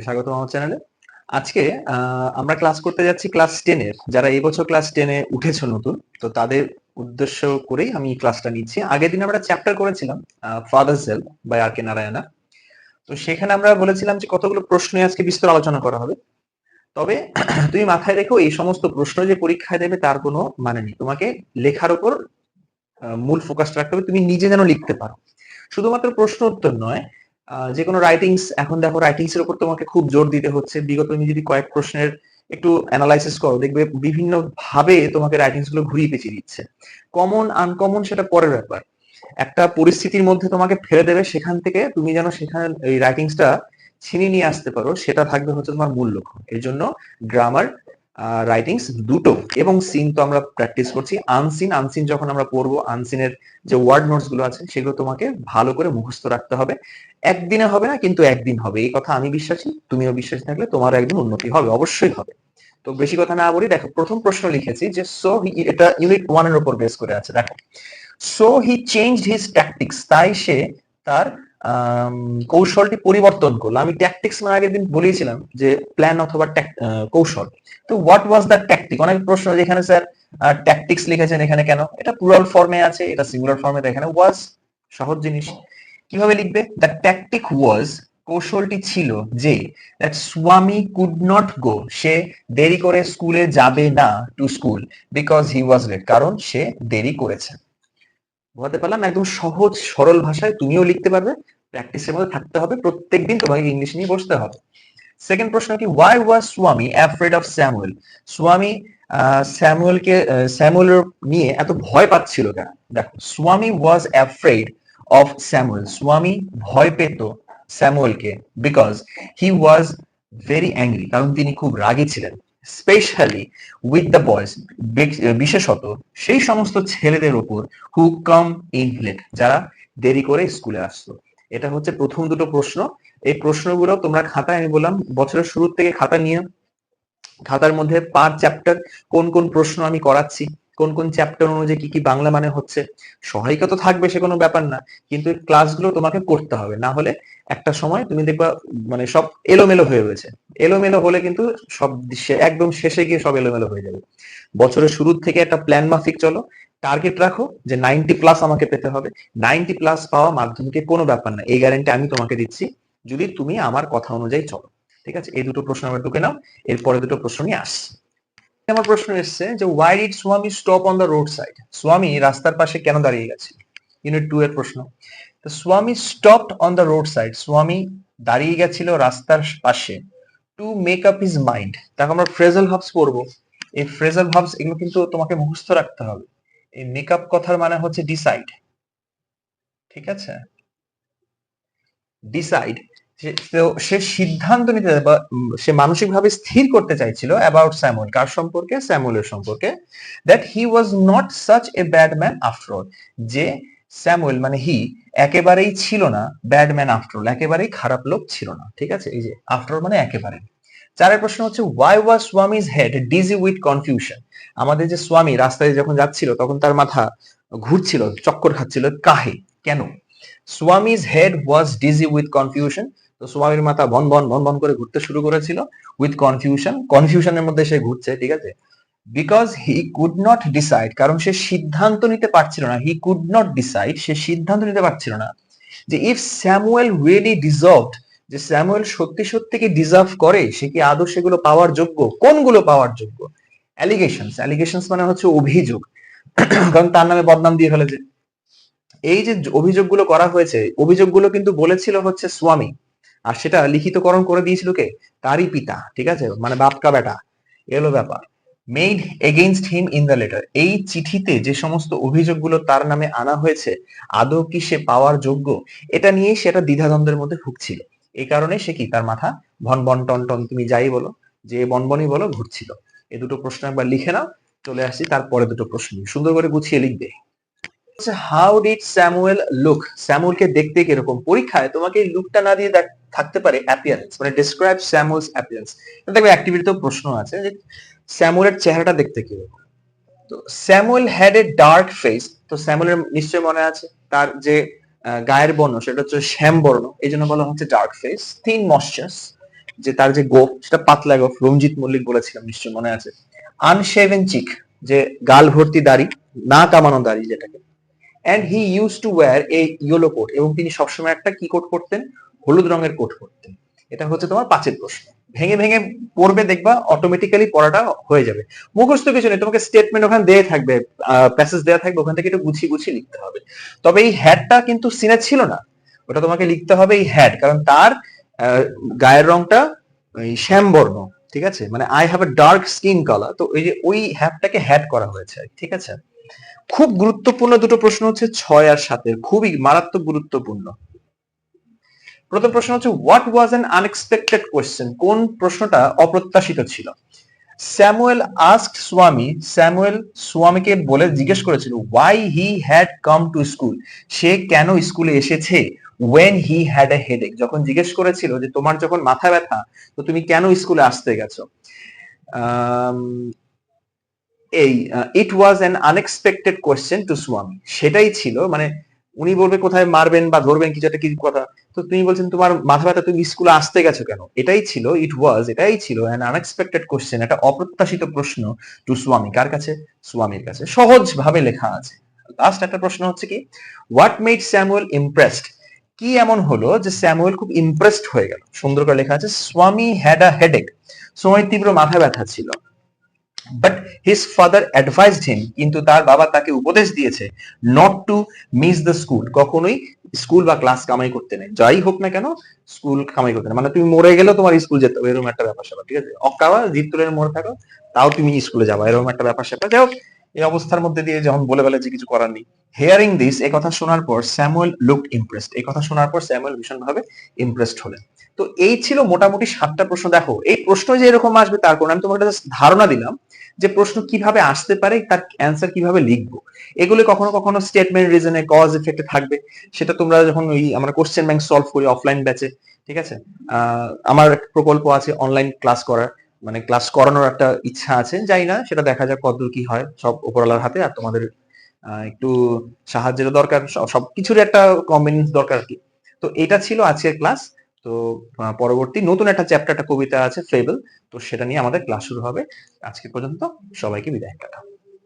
সবাইকে স্বাগত আমার চ্যানেলে। আজকে আমরা ক্লাস করতে যাচ্ছি ক্লাস 10 এর। যারা এই বছর ক্লাস 10 এ উঠেছো নতুন, তো তাদের উদ্দেশ্য করেই আমি ক্লাসটা নিচ্ছি। আগের দিন আমরা চ্যাপ্টার করেছিলাম ফাদার্স হেল্প বাই আর কে নারায়ণা। তো সেখানে আমরা বলেছিলাম যে কতগুলো প্রশ্ন আজকে বিস্তর আলোচনা করা হবে। তবে তুমি মাথায় রেখো এই সমস্ত প্রশ্ন যে পরীক্ষায় দেবে তার কোনো মানে নেই। তোমাকে লেখার উপর মূল ফোকাসটা রাখতে হবে, তুমি নিজে যেন লিখতে পারো। শুধুমাত্র প্রশ্ন উত্তর নয়, যে কোনো রাইটিংস, এখন দেখো রাইটিংস এর উপর তোমাকে খুব জোর দিতে হচ্ছে। বিগত তুমি যদি কয়েক প্রশ্নের একটু অ্যানালাইসিস করো, দেখবে বিভিন্ন ভাবে তোমাকে রাইটিংস গুলো ঘুরিয়ে পেঁচিয়ে দিচ্ছে। কমন আনকমন সেটা পরের ব্যাপার, একটা পরিস্থিতির মধ্যে তোমাকে ফেলে দেবে, সেখান থেকে তুমি যেন সেখানে এই রাইটিংসটা ছিনিয়ে নিয়ে আসতে পারো, সেটা থাকবে হচ্ছে তোমার মূল লক্ষ্য। এর জন্য গ্রামার, রাইটিংস দুটো এবং সিন তো আমরা প্র্যাকটিস করছি। আনসিন যখন আমরা পড়বো, আনসিনের যে ওয়ার্ড নোটস গুলো আছে সেগুলো তোমাকে ভালো করে মুখস্থ রাখতে হবে। একদিনে হবে না, কিন্তু একদিন হবে, এই কথা আমি বিশ্বাসী। তুমিও বিশ্বাসী থাকলে তোমার একদিন উন্নতি হবে, অবশ্যই হবে। তো বেশি কথা না বলি, দেখো প্রথম প্রশ্ন লিখেছি যে এটা ইউনিট 1 এর উপর বেস করে আছে। দেখো, so he changed his tactics, তাই সে তার কৌশলটি পরিবর্তন করলো। আমি ট্যাকটিক্স মানে আগের দিন বলেছিলাম যে প্ল্যান অথবা কৌশল। তো হোয়াট ওয়াজ দ্য ট্যাকটিক? অনেক প্রশ্ন, যেখানে স্যার ট্যাকটিক্স লিখেছেন, এখানে কেন? এটা প্লুরাল ফর্মে আছে, এটা সিঙ্গুলার ফর্মে, এখানে ওয়াজ। সহজ জিনিস, কিভাবে লিখবে? দ্য ট্যাকটিক ওয়াজ, কৌশলটি ছিল যে দ্যাট স্বামী কুড নট গো, সে দেরি করে স্কুলে যাবে না, to school, because he was late, কারণ সে দেরি করেছে। বোঝাতে পারলাম? একদম সহজ সরল ভাষায় তুমিও লিখতে পারবে। প্র্যাকটিসের মধ্যে থাকতে হবে, প্রত্যেকদিন তোমাকে ইংলিশ নিয়ে বসতে হবে। সেকেন্ড প্রশ্ন কি, ওয়াই ওয়াজ স্বামী অ্যাফ্রেড অফ স্যামুয়েল? স্বামী স্যামুয়েল নিয়ে এত ভয় পাচ্ছিল কেন? দেখো, স্বামী was afraid of Samuel, Swami ভয় পেত স্যামুয়েলকে, because he was very angry, কারণ তিনি খুব রাগী ছিলেন। স্পেশালি উইথ দ্য বয়েজ, বিশেষত সেই সমস্ত ছেলেদের উপর, হু কাম ইন লেট, যারা দেরি করে স্কুলে আসতো। এটা হচ্ছে প্রথম দুটো প্রশ্ন। এই প্রশ্নগুলো তোমরা খাতায়, আমি বললাম বছরের শুরু থেকে খাতা নিয়ে, খাতার মধ্যে পার চ্যাপ্টার কোন কোন প্রশ্ন আমি করাচ্ছি, কোন কোন চ্যাপ্টার অনুযায়ী কি কি বাংলা মানে হচ্ছে, সহায়িকা তো থাকবে, সে কোনো ব্যাপার না, কিন্তু এই ক্লাসগুলো তোমাকে করতে হবে, না হলে একটা সময় তুমি দেখবা মানে সব এলোমেলো হয়ে রয়েছে। এলোমেলো হলে কিন্তু সব একদম শেষে গিয়ে সব এলোমেলো হয়ে যাবে। বছরের শুরুর থেকে একটা প্ল্যান মাফিক চলো, টার্গেট রাখো যে 90+ আমাকে পেতে হবে। 90+ পাওয়া মাধ্যমিকে কোনো ব্যাপার না, এই গ্যারান্টি আমি তোমাকে দিচ্ছি, যদি তুমি আমার কথা অনুযায়ী চলো। ঠিক আছে, এই দুটো প্রশ্ন আমরা ঢুকে নাও, এরপরে দুটো প্রশ্ন নিয়ে আসছি। আমার প্রশ্ন এসছে যে ওয়াই ডিড স্বামী stop on the road side? স্বামী রাস্তার পাশে কেন দাঁড়িয়ে গেছে? ইউনিট 2 এর প্রশ্ন। তো স্বামী stopped on the road side, স্বামী দাঁড়িয়ে গেছিল রাস্তার পাশে, to make up his mind. তাকে আমরা ফ্রেজাল ভার্বস পড়বো। এই ফ্রেজাল ভার্বস এগুলো কিন্তু তোমাকে মুখস্থ রাখতে হবে। এই মেক আপ কথার মানে হচ্ছে ডিসাইড। ঠিক আছে, ডিসাইড, সে সিদ্ধান্ত নিতে, বা সে মানসিকভাবে স্থির করতে চাইছিল অ্যাবাউট স্যামুয়েল, কার সম্পর্কে? স্যামুয়েলের সম্পর্কে। That he was not such a bad man after all, যে স্যামুয়েল মানে হি একেবারেই ছিল না ব্যাড ম্যান আফটার অল, একেবারেই খারাপ লোক ছিল না। ঠিক আছে, এই যে আফটার অল মানে একেবারে। চারের প্রশ্ন হচ্ছে why was Swami's head dizzy with confusion? আমাদের যে স্বামী রাস্তায় যখন যাচ্ছিল তখন তার মাথা ঘুরছিল, চক্কর খাচ্ছিল, কাহে, কেন? Swami's head was dizzy with confusion, তো স্বামীর মাথা ভন ভন ভন ভন করে ঘুরতে শুরু করেছিল, উইথ কনফিউশন, কনফিউশনের মধ্যে সে ঘুরছে। ঠিক আছে, because he could not decide, কারণ সে সিদ্ধান্ত নিতে পারছিল না। হি কুড নট ডিসাইড, সে সিদ্ধান্ত নিতে পারছিল না যে ইফ স্যামুয়েল রিয়েলি ডিজার্ভড, যে স্যামুয়েল সত্যি সত্যি কি ডিজার্ভ করে, সে কি আদৌ সেগুলো পাওয়ার যোগ্য? কোনগুলো পাওয়ার যোগ্য? অ্যালিগেশনস, অ্যালিগেশনস মানে হচ্ছে অভিযোগ, কারণ তার নামে বদনাম দিয়ে ফেলেছে। এই যে অভিযোগগুলো করা হয়েছে, অভিযোগগুলো কিন্তু বলেছিল হচ্ছে স্বামী, আর সেটা লিখিতকরণ করে দিয়েছিল কে? তারই পিতা। ঠিক আছে, মানে বাপ কা বেটা, এলো ব্যাপার। Made against him in the letter, এই চিঠিতে যে সমস্ত অভিযোগগুলো তার নামে আনা হয়েছে, আদৌ কি সে পাওয়ার যোগ্য? এটা নিয়েই সেটা দ্বিধাদ্বন্দ্বের মধ্যে ভুগছিল। এই কারণে সে কি, তার মাথা ভন ভন টন টন, তুমি যাই বলো, যে বনবনই বলো, ঘুরছিল। এই দুটো প্রশ্ন একবার লিখে নাও। চলে আসছি তারপরে দুটো প্রশ্ন, সুন্দর করে গুছিয়ে লিখবে। How did Samuel look? স্যামুয়েলকে দেখতে কিরকম? পরীক্ষায় তোমাকে এই লুকটা না দিয়ে থাকতে পারে অ্যাপিয়ারেন্স, মানে ডিসক্রাইব স্যামুয়েলস অ্যাপিয়ারেন্স। দেখবে অ্যাক্টিভিটিতেও প্রশ্ন আছে যে স্যামুয়েলের চেহারাটা দেখতে কিরকম। তো Samuel had a dark face, তো স্যামুয়েলের নিশ্চয় মনে আছে তার যে গায়ের বর্ণ সেটা হচ্ছে শ্যাম বর্ণ, এই জন্য বলা হচ্ছে ডার্ক ফেস। থিন মশ্চাস, যে তার যে গোফ সেটা পাতলা গোফ, রঞ্জিত মল্লিক বলেছিলাম, নিশ্চয় মনে আছে। আনশেভেন চিক, যে গাল ভর্তি দাড়ি, না কামানো দাড়ি যেটাকে। And he use to wear a yellow coat, এবং তিনি সবসময় একটা কি কোট পরতেন, হলুদ রঙের কোট পরতেন। এটা হচ্ছে তোমার 5 প্রশ্ন। ভেঙে ভেঙে পড়বে, দেখবা অটোমেটিক্যালি পড়াটা হয়ে যাবে। মুখস্থ কিছু নেই, তোমাকে স্টেটমেন্ট ওখানে দেয়া থাকবে, প্যাসেজ দেয়া থাকবে, ওখান থেকে একটু গুছিয়ে গুছিয়ে লিখতে হবে। তবে এই হ্যাডটা কিন্তু সিনে ছিল না, ওটা তোমাকে লিখতে হবে এই হ্যাড, কারণ তার গায়ের রংটা শ্যামবর্ণ, ঠিক আছে, মানে I have a dark skin colour, তো ওই যে ওই হ্যাডটাকে হ্যাড করা হয়েছে, ঠিক আছে। খুব গুরুত্বপূর্ণ দুটো প্রশ্ন হচ্ছে 6 আর 7, খুবই মারাত্মক গুরুত্বপূর্ণ। প্রথম প্রশ্ন হচ্ছে what was an unexpected question, কোন প্রশ্নটা অপ্রত্যাশিত ছিল। স্যামুয়েল আস্কড স্বামী, স্যামুয়েল স্বামীকে বলে জিজ্ঞেস করেছিল why he had come to school, সে কেন স্কুলে এসেছে। when he had a headache, যখন জিজ্ঞেস করেছিল যে তোমার যখন মাথা ব্যথা তো তুমি কেন স্কুলে আসতে গেছো। এই it was an unexpected question to Swami, সেটাই ছিল, মানে উনি বলবে কোথায় মারবেন বা ধরবেন কিছু একটা কিছু কথা, তো তুমি বলছেন তোমার মাথা ব্যথা, তুমি স্কুলে আসতে গেছো কেন, এটাই ছিল, এটাই ছিল অ্যান আনএক্সপেক্টেড কোয়েশ্চেন, একটা অপ্রত্যাশিত প্রশ্ন টু স্বামী, কার কাছে, স্বামীর কাছে, সহজ ভাবে লেখা আছে। লাস্ট একটা প্রশ্ন হচ্ছে কি হোয়াট মেড স্যামুয়েল ইমপ্রেসড, কি এমন হলো যে স্যামুয়েল খুব ইমপ্রেসড হয়ে গেল। সুন্দর করে লেখা আছে স্বামী হ্যাড আ হেডেক, সময় তীব্র মাথা ব্যথা ছিল। But his father advised him, কিন্তু তার বাবা তাকে উপদেশ দিয়েছে not to miss the school, কখনোই স্কুল বা ক্লাস কামাই করতে নেই, যাই হোক না কেন স্কুল কামাই করতে নেই, মানে তুমি মরে গেলেও তোমার স্কুল যেতে হবে, এরকম একটা ব্যাপার স্যাপার, ঠিক আছে, অক্কাওয়া জিত্তুরের মরে থাকো তাও তুমি স্কুলে যাবা, এরকম একটা ব্যাপার স্যাপার। যাই হোক, এই অবস্থার মধ্যে দিয়ে যখন বলে বলে যে কিছু করার নেই। হিয়ারিং দিস, এই কথা শোনার পর স্যামুয়েল লুকড ইমপ্রেসড, এই কথা শোনার পর স্যামুয়েল ভীষণভাবে ইমপ্রেসড হলেন। তো এই ছিল মোটামুটি 7টা প্রশ্ন। দেখো এই প্রশ্ন যে এরকম আসবে তার কারণ আমি তোমাকে একটা ধারণা দিলাম যে প্রশ্ন কিভাবে আসতে পারে, তার অ্যান্সার কিভাবে লিখবো। এগুলো কখনো কখনো স্টেটমেন্ট, রিজনে, কজ, ইফেক্টে থাকবে, সেটা তোমরা যখন ওই আমরা কোশ্চেন ব্যাংক সলভ করি অফলাইন ব্যাচে, ঠিক আছে। আমার একটা প্রকল্প আছে অনলাইন ক্লাস করার, মানে ক্লাস করানোর একটা ইচ্ছা আছে, যাই না সেটা দেখা যাক কতদূর কি হয়, সব উপরওয়ালার হাতে, আর তোমাদের একটু সাহায্যের দরকার, সবকিছুর একটা কম্বিনেন্স দরকার আর কি। তো এটা ছিল আজকের ক্লাস। তো পরবর্তী নতুন একটা চ্যাপ্টার, একটা কবিতা আছে ফেবল, তো সেটা নিয়ে আমাদের ক্লাস শুরু হবে। আজকে পর্যন্ত সবাইকে বিদায়, টাটা।